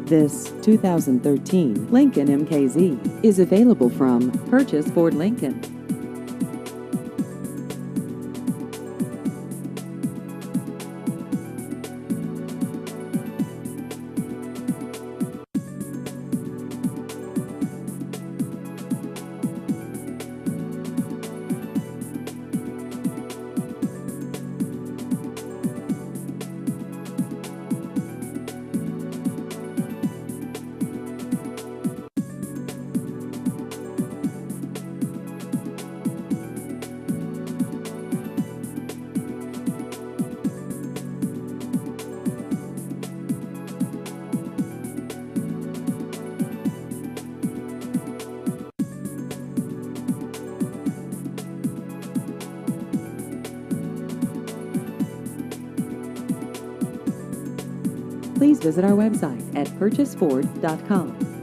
This 2013 Lincoln MKZ is available from Purchase Ford Lincoln. Please visit our website at purchaseford.com.